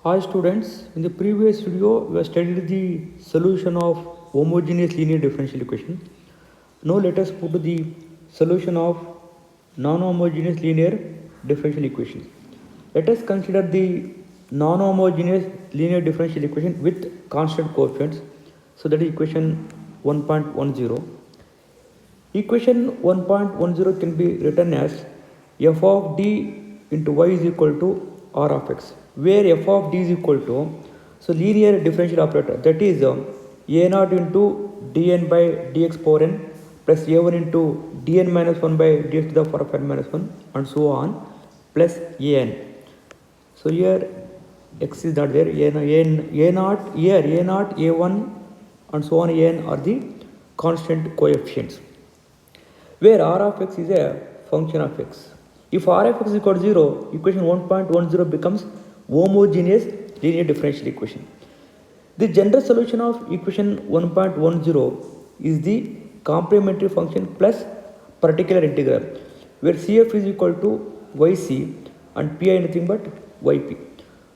Hi students, in the previous video we have studied the solution of homogeneous linear differential equation. Now let us put the solution of non-homogeneous linear differential equation. Let us consider the non-homogeneous linear differential equation with constant coefficients. So that is equation 1.10. Equation 1.10 can be written as f of d into y is equal to r of x, where f of d is equal to, so linear differential operator, that is a naught into dn by dx power n plus a1 into dn minus 1 by dx to the power of n minus 1 and so on plus an. So here x is not there, a naught, here a naught, a1 and so on an are the constant coefficients, where r of x is a function of x. If r of x is equal to 0, equation 1.10 becomes homogeneous linear differential equation. The general solution of equation 1.10 is the complementary function plus particular integral, where cf is equal to yc and pi nothing but yp.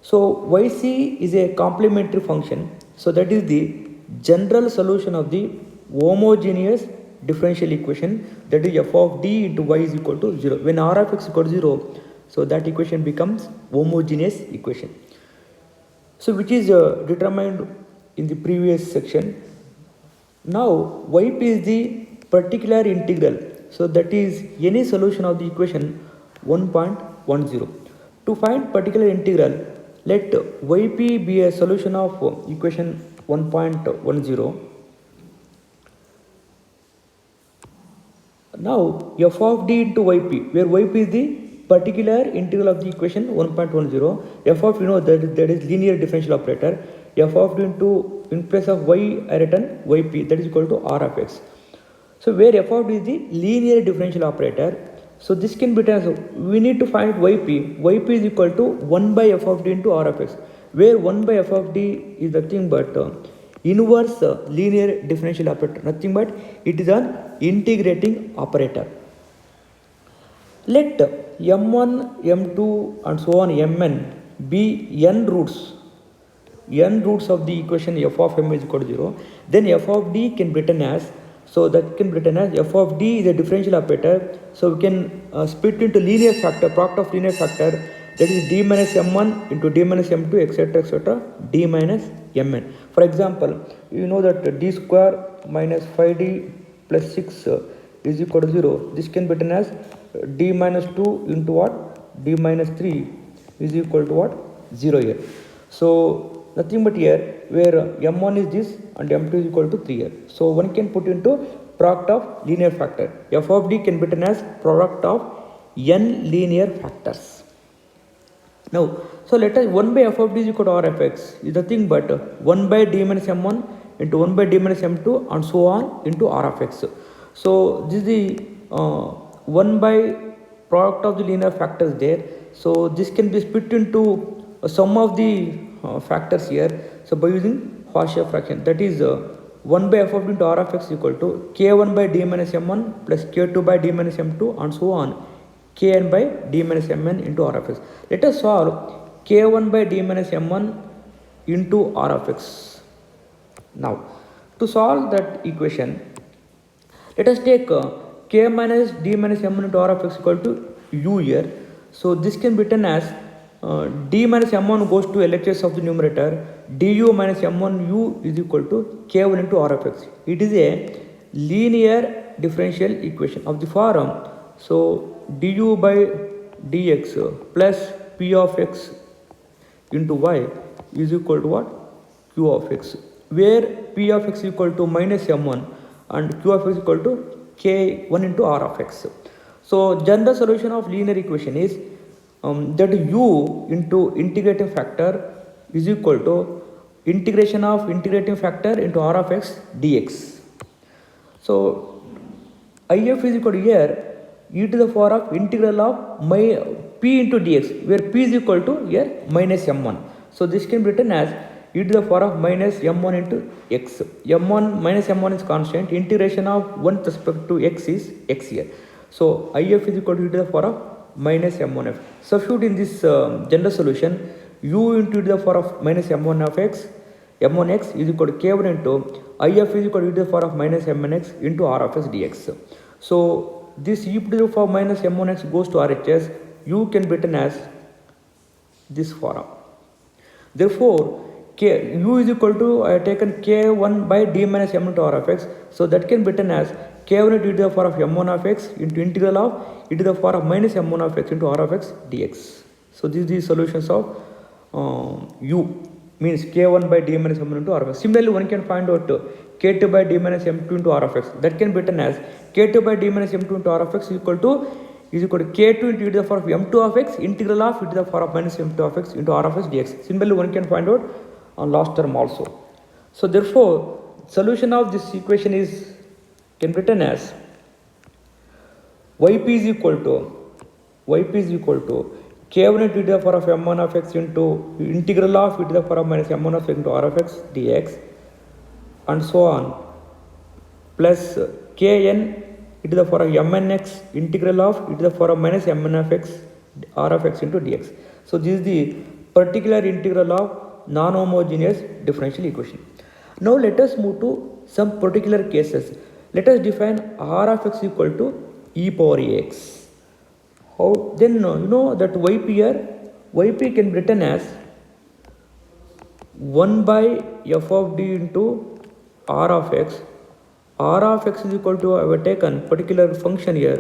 So yc is a complementary function, so that is the general solution of the homogeneous differential equation, that is f of d into y is equal to 0. When r of x is equal to 0, so that equation becomes homogeneous equation. So which is determined in the previous section. Now yp is the particular integral, so that is any solution of the equation 1.10. To find particular integral, let yp be a solution of equation 1.10. Now f of d into yp, where yp is the particular integral of the equation 1.10, f of, that is linear differential operator, f of d into, in place of y I written yp, that is equal to r of x. So where f of d is the linear differential operator, so this can be written as, we need to find yp is equal to 1 by f of d into r of x, where 1 by f of d is nothing but inverse linear differential operator, nothing but it is an integrating operator. Let m1, m2 and so on mn be n roots of the equation f of m is equal to 0, then f of d can be written as, so that can be written as f of d is a differential operator, so we can split into linear factor, product of linear factor, that is d minus m1 into d minus m2 etc d minus mn. For example, you know that d square minus 5d plus 6 is equal to 0. This can be written as d minus 2 into what? D minus 3 is equal to what? 0 here. So nothing but here, where m1 is this and m2 is equal to 3 here. So one can put into product of linear factor. F of d can be written as product of n linear factors. Now, so let us 1 by f of d is equal to r of x is nothing but 1 by d minus m1 into 1 by d minus m2 and so on into r of x. So this is the 1 by product of the linear factors there. So this can be split into sum of the factors here. So by using partial fraction, that is 1 by f of d into r of x is equal to k1 by d minus m1 plus k2 by d minus m2 and so on kn by d minus mn into r of x. Let us solve k1 by d minus m1 into r of x. Now, to solve that equation, let us take k minus d minus m1 into r of x equal to u here. So this can be written as d minus m1 goes to LHS of the numerator, du minus m1 u is equal to k1 into r of x. It is a linear differential equation of the form. So du by dx plus p of x into y is equal to what? Q of x, where p of x is equal to minus m1 and q of x is equal to k1 into r of x. So general solution of linear equation is that u into integrating factor is equal to integration of integrating factor into r of x dx. So if is equal to here e to the power of integral of p into dx, where p is equal to here minus m1. So this can be written as e to the power of minus m1 into x. m1 minus m1 is constant. Integration of 1 with respect to x is x here. So if is equal to e to the power of minus m1f. Substitute in this general solution, u into e to the power of minus m1 of x, m1x is equal to k1 into if is equal to e to the power of minus mnx into r of x dx. So this e to the power minus m1x goes to RHS, u can be written as this form. Therefore, u is equal to, I have taken k1 by d minus m into r of x, so that can be written as k1 into e to the power of m1 of x into integral of e to the power of minus m1 of x into r of x dx. So this is the solutions of u, means k1 by d minus m1 into r of x. Similarly, one can find out k2 by d minus m2 into r of x. That can be written as k2 by d minus m2 into r of x is equal to k2 into e to the power of m2 of x integral of e to the power of minus m2 of x into r of x dx. Similarly, one can find out on last term also. So therefore, solution of this equation is can be written as yp is equal to k1 into e to the power of m1 of x into integral of e to the power of minus m1 of x into r of x dx and so on, plus kn e to the power of mnx integral of e to the power of minus mn of x r of x into dx. So this is the particular integral of non-homogeneous differential equation. Now let us move to some particular cases. Let us define r of x equal to e power ax. How then? You know that yp here, yp can be written as 1 by f of d into r of x. R of x is equal to, I have taken particular function here,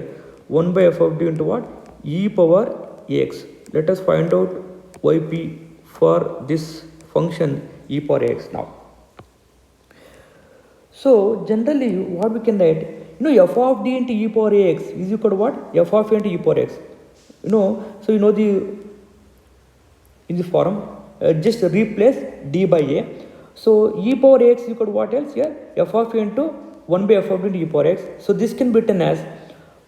1 by f of d into what? E power ax. Let us find out yp for this function e power ax now. So generally what we can write, f of d into e power ax is equal to what? F of a into e power x. So the in the form, just replace d by a. So e power ax is equal to what else here? F of a into 1 by f of d into e power x. So this can be written as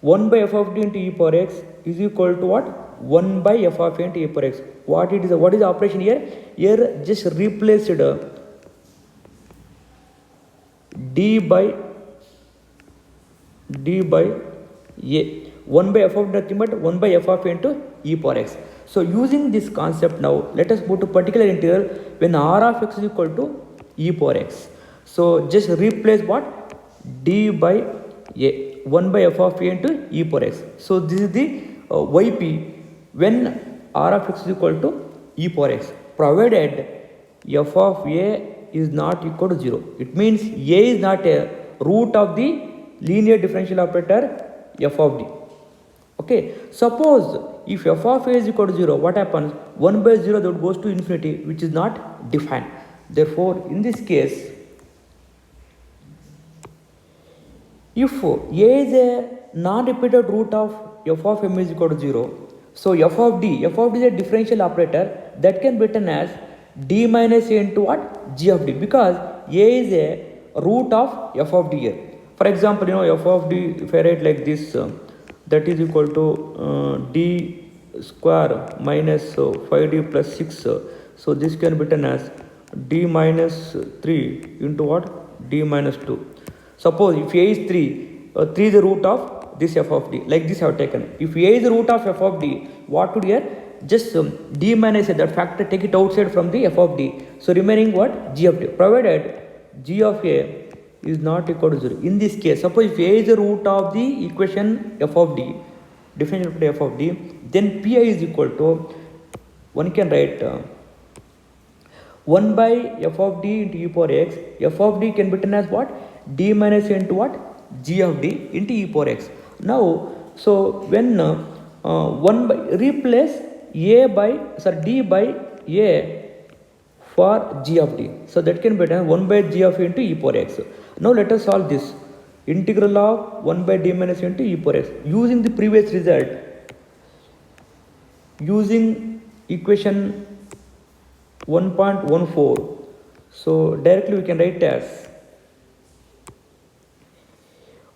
1 by f of d into e power x is equal to what? 1 by f of a into e power x. What is the operation here? Here just replaced d by a. 1 by f of nothing but 1 by f of a into e power x. So using this concept now, let us move to particular integral when r of x is equal to e power x. So just replace what? D by a, 1 by f of a into e power x. So this is the yp when r of x is equal to e power x, provided f of a is not equal to 0. It means a is not a root of the linear differential operator f of d. Okay, suppose if f of a is equal to 0, what happens? 1 by 0 that goes to infinity, which is not defined. Therefore, in this case, if a is a non-repeated root of f of m is equal to 0, so f of d is a differential operator that can be written as d minus a into what? G of d, because a is a root of f of d here. For example, f of d, if I write like this, that is equal to d square minus 5d plus 6. So this can be written as d minus 3 into what? D minus 2. Suppose if a is 3, 3 is the root of this f of d, like this I have taken. If a is the root of f of d, what would here? Just d minus a, that factor, take it outside from the f of d. So remaining what? G of d, provided g of a is not equal to 0. In this case, suppose if a is the root of the equation f of d, differential operator f of d, then pi is equal to, one can write 1 by f of d into e power x. F of d can be written as what? D minus a into what? G of d into e power x. Now, so when 1 by, replace a by, d by a for g of d. So that can be written 1 by g of a into e power x. Now let us solve this. Integral of 1 by d minus a into e power x. Using the previous result, using equation 1.14. So directly we can write as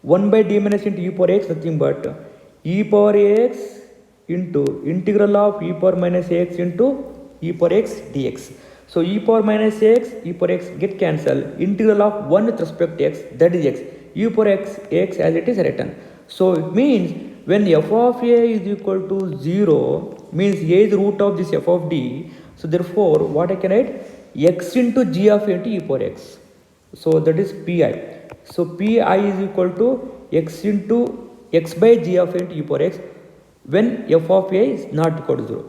1 by d minus into e power x, nothing but e power ax into integral of e power minus ax into e power x dx. So e power minus x, e power x get cancelled. Integral of 1 with respect to x, that is x. E power x as it is written. So it means when f of a is equal to 0, means a is the root of this f of d, So therefore, what I can write? X into g of a into e power x. So that is pi. So pi is equal to x into x by g of a into e power x when f of a is not equal to 0.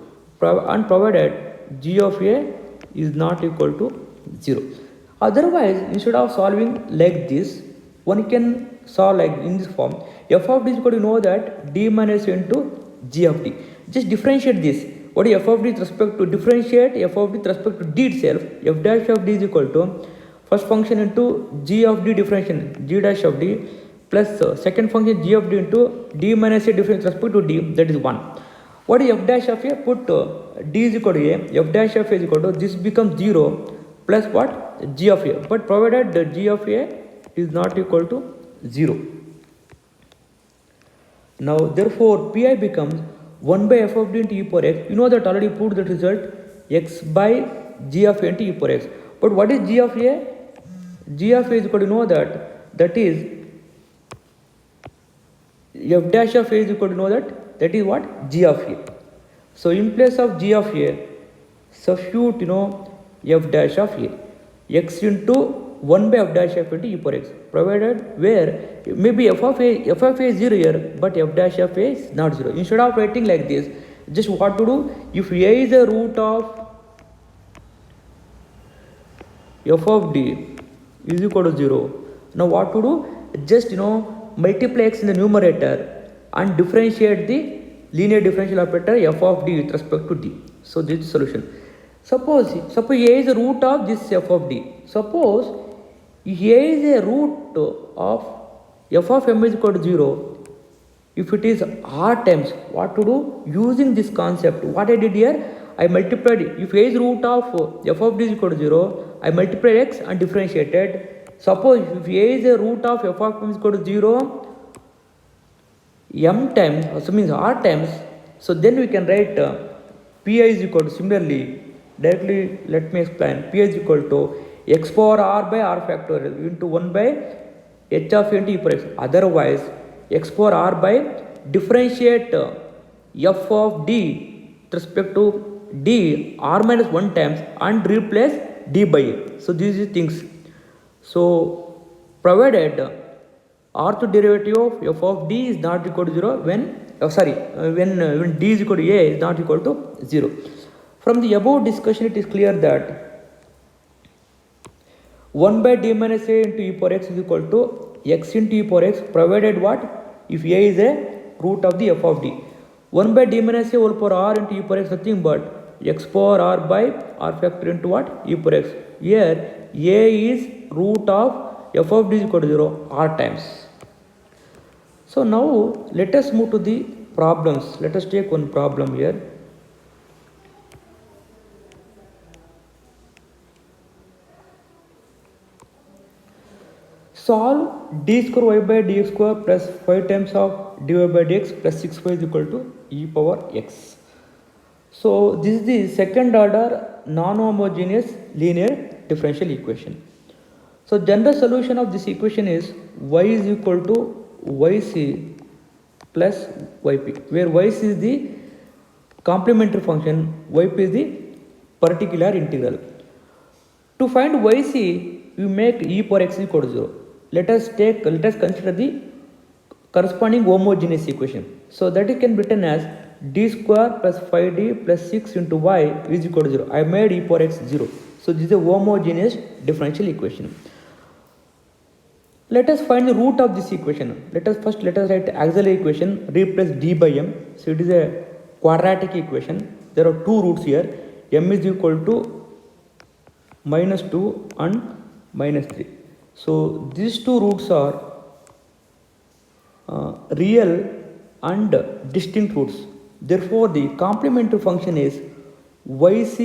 And provided g of a is not equal to 0. Otherwise, instead of solving like this, one can solve like in this form. F of d is equal to know that d minus into g of d. Just differentiate this. What is f of d with respect to differentiate f of d with respect to d itself? F dash of d is equal to first function into g of d differentiation g dash of d plus second function g of d into d minus a difference with respect to d, that is 1. What is f dash of a? Put d is equal to a, f dash of a is equal to this becomes 0 plus what? G of a. But provided the g of a is not equal to 0. Now therefore pi becomes 1 by f of d into e power x. You know that already proved that result, x by g of a into e power x. But what is g of a? G of a is equal to know that is f dash of a is equal to know that is what? G of a. So in place of g of a, substitute f dash of a, x into 1 by f dash of a into e power x, provided where maybe f of a is 0 here, but f dash of a is not 0. Instead of writing like this, just what to do? If a is a root of f of d is equal to 0, now what to do? Just multiply x in the numerator and differentiate the linear differential operator f of d with respect to d. So this is solution. Suppose a is a root of this f of d. Suppose a is a root of f of m is equal to 0. If it is r times, what to do? Using this concept, what I did here, I multiplied. If a is root of f of d is equal to 0, I multiplied x and differentiated. Suppose if a is a root of f of m is equal to 0, m times, also means r times, so then we can write pi is equal to, similarly, directly let me explain, pi is equal to x power r by r factorial into 1 by h of a into e power x. Otherwise, x power r by differentiate f of d with respect to d r minus 1 times and replace d by a. So these are things. So provided rth derivative of f of d is not equal to 0 when when d is equal to a is not equal to 0. From the above discussion, it is clear that 1 by d minus a into e power x is equal to x into e power x, provided what? If a is a root of the f of d. 1 by d minus a whole power r into e power x, nothing but x power r by r factor into what? E power x. Here a is root of f of d is equal to 0 r times. So now let us move to the problems. Let us take one problem here. Solve d square y by dx square plus 5 times of dy by dx plus 6y is equal to e power x. So this is the second order non-homogeneous linear differential equation. So general solution of this equation is y is equal to yc plus yp, where yc is the complementary function, yp is the particular integral. To find yc, we make e power x equal to 0. Let us consider the corresponding homogeneous equation. So that it can be written as d square plus 5d plus 6 into y is equal to 0. I made e power x 0. So this is a homogeneous differential equation. Let us find the root of this equation. Let us write auxiliary equation, replace d by m. So it is a quadratic equation. There are two roots here. M is equal to minus 2 and minus 3. So these two roots are real and distinct roots. Therefore, the complementary function is yc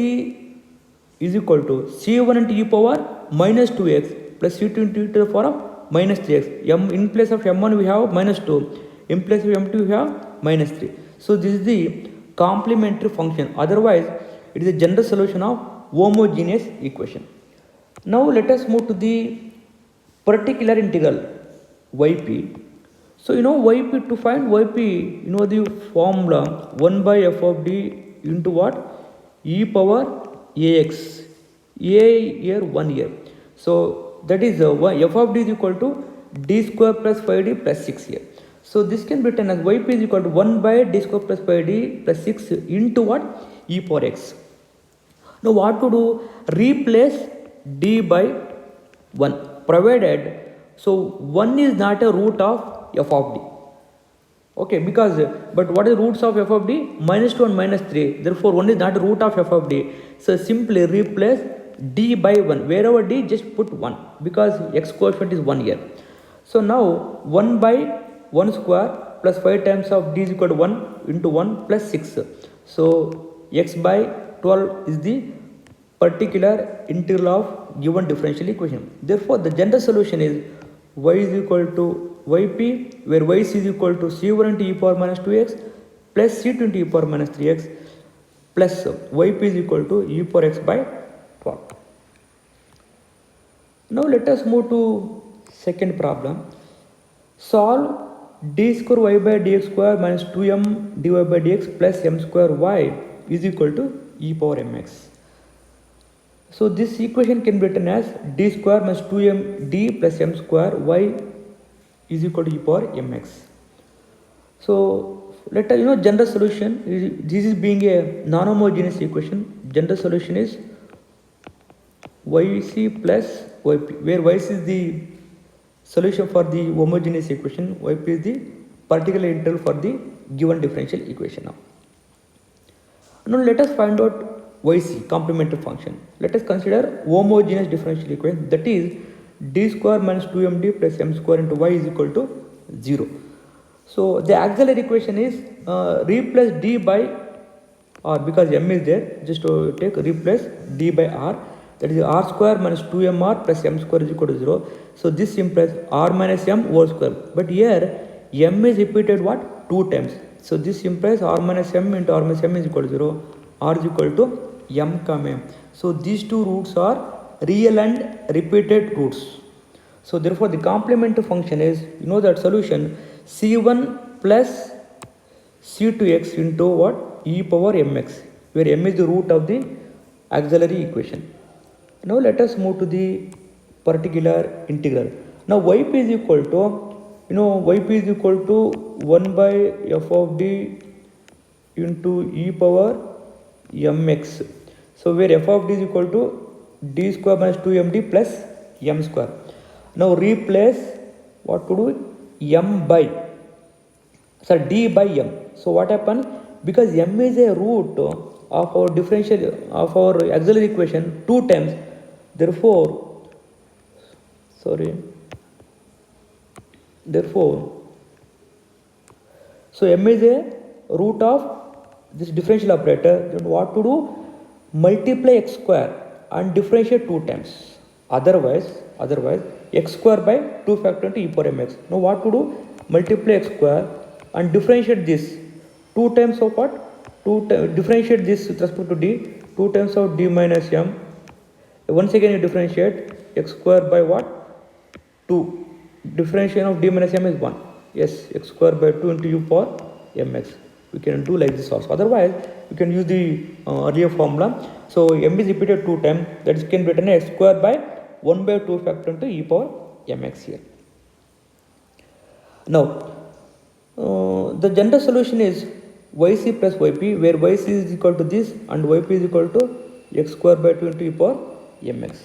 is equal to c1 into e power minus 2x plus c2 into e to the power of minus 3x. In place of m1 we have minus 2. In place of m2 we have minus 3. So this is the complementary function. Otherwise, it is a general solution of homogeneous equation. Now let us move to the particular integral yp. So yp, to find yp, the formula 1 by f of d into what? E power ax, a here 1 here. So that is f of d is equal to d square plus 5d plus 6 here. So this can be written as yp is equal to 1 by d square plus 5d plus 6 into what? E power x. Now what to do? Replace d by 1 provided, so 1 is not a root of f of d. Okay, because but what is roots of f of d? Minus 2 and minus 3. Therefore 1 is not a root of f of d. So simply replace d by 1. Wherever d, just put 1 because x coefficient is 1 here. So now 1 by 1 square plus 5 times of d is equal to 1 into 1 plus 6. So x by 12 is the particular integral of given differential equation. Therefore the general solution is y is equal to yp, where y is equal to c1 into e power minus 2x plus c2 into e power minus 3x plus yp is equal to e power x by 12. Now let us move to second problem. Solve d square y by dx square minus 2m dy by dx plus m square y is equal to e power mx. So this equation can be written as d square minus 2m d plus m square y is equal to e power mx. So let us general solution. This is being a non-homogeneous equation. General solution is yc plus yp, where yc is the solution for the homogeneous equation, yp is the particular integral for the given differential equation. Now let us find out yc, complementary function. Let us consider homogeneous differential equation, that is d square minus 2md plus m square into y is equal to 0. So the auxiliary equation is replace d by r, because m is there, just to take replace d by r, that is r square minus 2mr plus m square is equal to 0. So this implies r minus m whole square, but here m is repeated what? 2 times. So this implies r minus m into r minus m is equal to 0, r is equal to m comma m. So these two roots are real and repeated roots. So therefore the complementary function is, that solution c1 plus c2x into what? E power mx, where m is the root of the auxiliary equation. Now let us move to the particular integral. Now yp is equal to, yp is equal to 1 by f of d into e power mx. So where f of d is equal to d square minus 2md plus m square. Now replace what to do? M by, d by m. So what happens? Because m is a root of our differential of our auxiliary equation 2 times. Therefore, so m is a root of this differential operator. Then what to do? Multiply x square and differentiate 2 times. Otherwise x square by 2 factor into e power mx. Now what to do? Multiply x square and differentiate this 2 times of what? Differentiate this with respect to d, 2 times of d minus m. Once again you differentiate x square by what? 2. Differentiation of d minus m is 1. Yes, x square by 2 into u power mx. We can do like this also. Otherwise, we can use the earlier formula. So m is repeated 2 times. That is can be written as x square by 1 by 2 factor into e power mx here. Now, the general solution is yc plus yp, where yc is equal to this and yp is equal to x square by 2 into e power mx.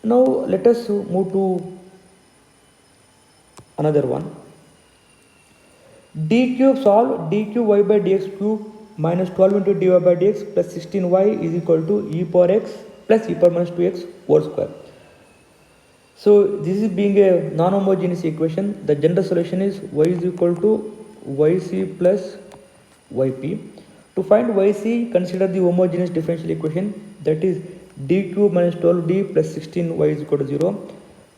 Now let us move to another one. D cube, solve d cube y by dx cube minus 12 into dy by dx plus 16y is equal to e power x plus e power minus 2x whole square. So this is being a non-homogeneous equation. The general solution is y is equal to yc plus yp. To find yc, consider the homogeneous differential equation, that is d cube minus 12d plus 16y is equal to 0.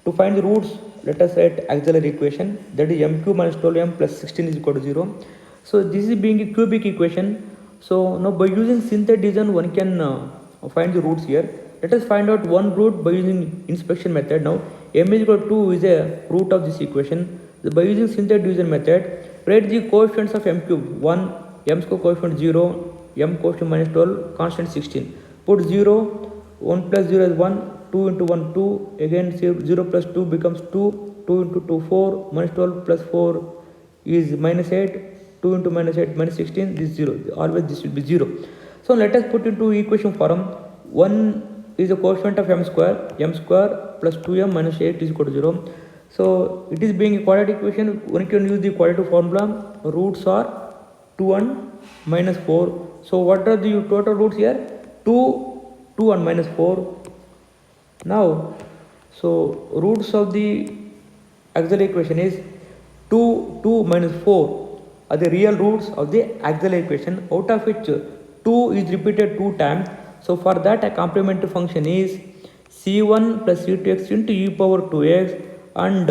To find the roots, let us write auxiliary equation, that is m cube minus 12m plus 16 is equal to 0. So this is being a cubic equation. So now by using synthetic division one can find the roots here. Let us find out one root by using inspection method. Now m is equal to 2 is a root of this equation. By using synthetic division method, write the coefficients of m cube 1, m square coefficient 0, m coefficient minus 12, constant 16. put 0, 1 plus 0 is 1, 2 into 1 2, again 0 plus 2 becomes 2, 2 into 2 4, minus 12 plus 4 is minus 8, 2 into minus 8 minus 16, this is 0, always this will be 0. So let us put into equation form. 1 is the coefficient of m square plus 2m minus 8 is equal to 0. So it is being a quadratic equation, one can use the quadratic formula. Roots are 2 and minus 4. So what are the total roots here? 2 and minus 4. Now, so roots of the auxiliary equation is 2 minus 4 are the real roots of the auxiliary equation, out of which 2 is repeated 2 times. So for that a complementary function is c1 plus c2x into e power 2x, and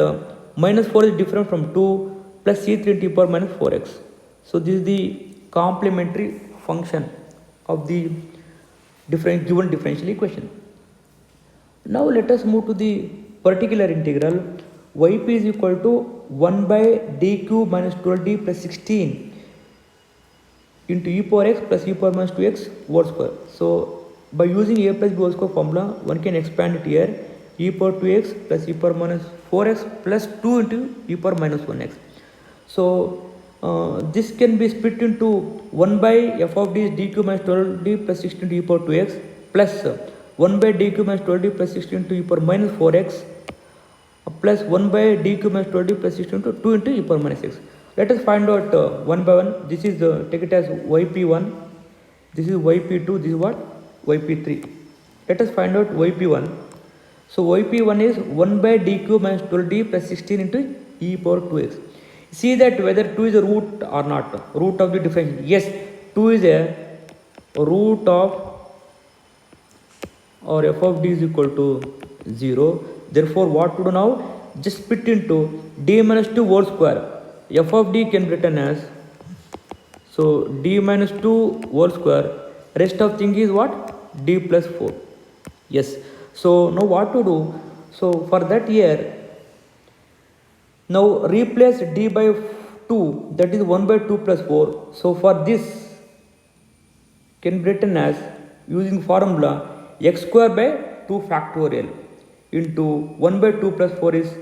minus 4 is different from 2 plus c3 into e power minus 4x. So this is the complementary function of the given differential equation. Now let us move to the particular integral. Yp is equal to 1 by d cube minus 12d plus 16 into e power x plus e power minus 2x whole square. So by using a plus b whole square formula, one can expand it here, e power 2x plus e power minus 4x plus 2 into e power minus 1x. So this can be split into 1 by f of d is d cube minus 12d plus 16 into e power 2x plus 1 by d cube minus 12d plus 16 into e power minus 4x plus 1 by d cube minus 12d plus 16 into 2 into e power minus x. Let us find out one by one. This is take it as yp1, this is yp2, this is what? yp3. Let us find out yp1. So yp1 is 1 by d cube minus 12d plus 16 into e power 2x. See that whether 2 is a root or not. Root of the differential. Yes, 2 is a root of, or f of d is equal to 0. Therefore what to do now? Just split into d minus 2 whole square. F of d can be written as, so d minus 2 whole square. Rest of thing is what? D plus 4. Yes. So now what to do? So for that here, now replace d by 2, that is 1 by 2 plus 4. So for this can be written as, using formula, x square by 2 factorial into 1 by 2 plus 4 is,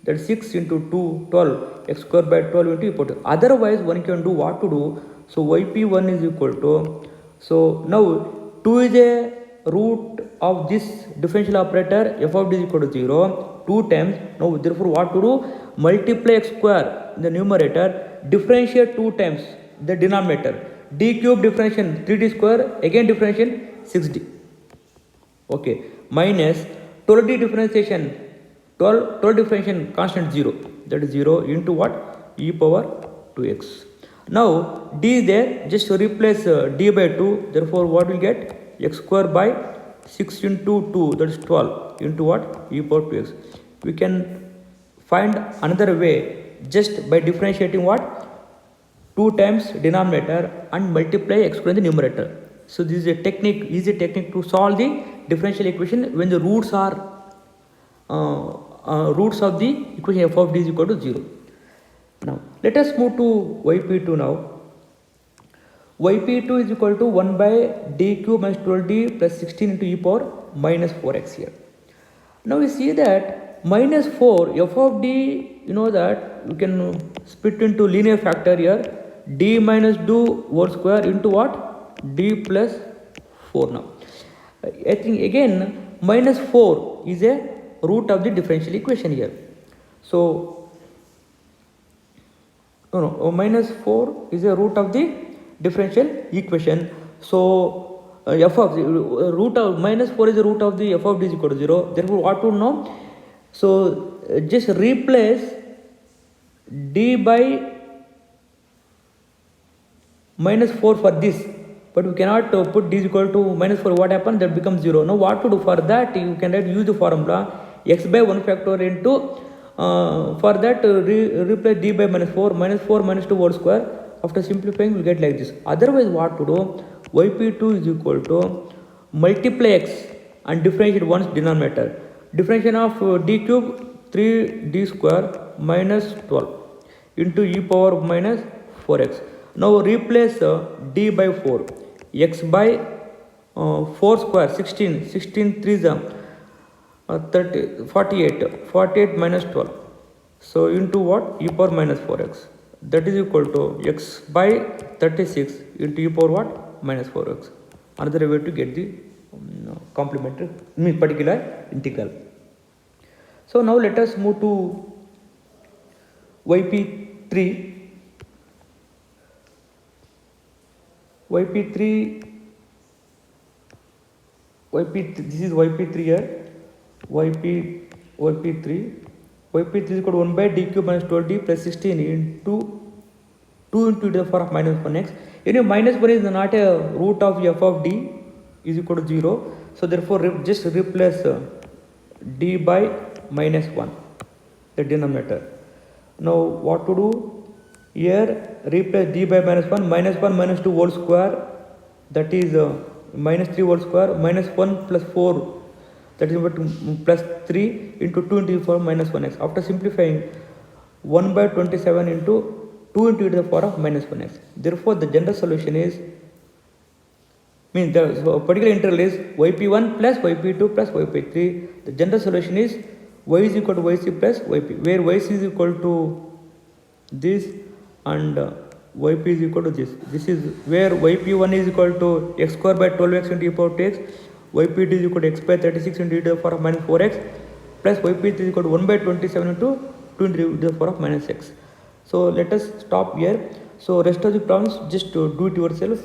that 6 into 2, 12, x square by 12 into e power 2. Otherwise one can do what to do? So yp1 is equal to, so now 2 is a root of this differential operator, f of d is equal to 0, 2 times. Now therefore what to do? Multiply x square in the numerator, differentiate 2 times the denominator, d cube differentiation 3d square, again differentiation 6d. Okay, minus 12d differentiation, 12 differentiation constant 0, that is 0 into what? E power 2x. Now d is there, just replace d by 2, therefore what will get? X square by 6 into 2, that is 12 into what? E power 2x. We can find another way, just by differentiating what? 2 times denominator and multiply x square in the numerator. So this is a technique, easy technique to solve the differential equation when the roots are roots of the equation f of d is equal to 0. Now let us move to yp2 now. yp2 is equal to 1 by d cube minus 12d plus 16 into e power minus 4x here. Now we see that minus 4 f of d, you know that we can split into linear factor here, d minus 2 whole square into what? D plus 4. Now I think again minus 4 is a root of the differential equation here. So minus 4 is a root of the differential equation. So f of root of minus 4 is the root of the f of d is equal to 0. Therefore what to know? So just replace d by minus 4 for this, but we cannot put d is equal to minus 4. What happens? That becomes 0. Now what to do? For that you can use the formula x by 1 factor into for that replace d by minus 4 minus 2 whole square. After simplifying we will get like this. Otherwise what to do? yp2 is equal to multiply x and differentiate one's denominator. Differentiation of d cube 3d square minus 12 into e power minus 4x. Now replace d by 4, x by 4 square 16, 16 3s 30, 48, 48 minus 12. So into what? E power minus 4x. That is equal to x by 36 into e power what? Minus 4x. Another way to get the complementary particular integral. So now let us move to yp3. This is yp3 here. yp3 is equal to 1 by d cube minus 12d plus 16 into 2 into the power of minus 1x. Minus 1 is not a root of f of d is equal to 0. So therefore just replace d by minus 1, the denominator. Now what to do? Here replace d by minus 1 minus 2 whole square, that is minus 3 whole square, minus 1 plus 4, that is equal to plus 3 into 2 into the power minus 1x. After simplifying, 1 by 27 into 2 into the power of minus 1x. Therefore the general solution is, the particular integral is yp1 plus yp2 plus yp3. The general solution is y is equal to yc plus yp, where yc is equal to this and yp is equal to this. This is where yp1 is equal to x square by 12x into e power 2x, yp2 is equal to x by 36 into e to the power of minus 4x, plus yp3 is equal to 1 by 27 into 2 into the power of minus x. So let us stop here. So rest of the problems just do it yourself.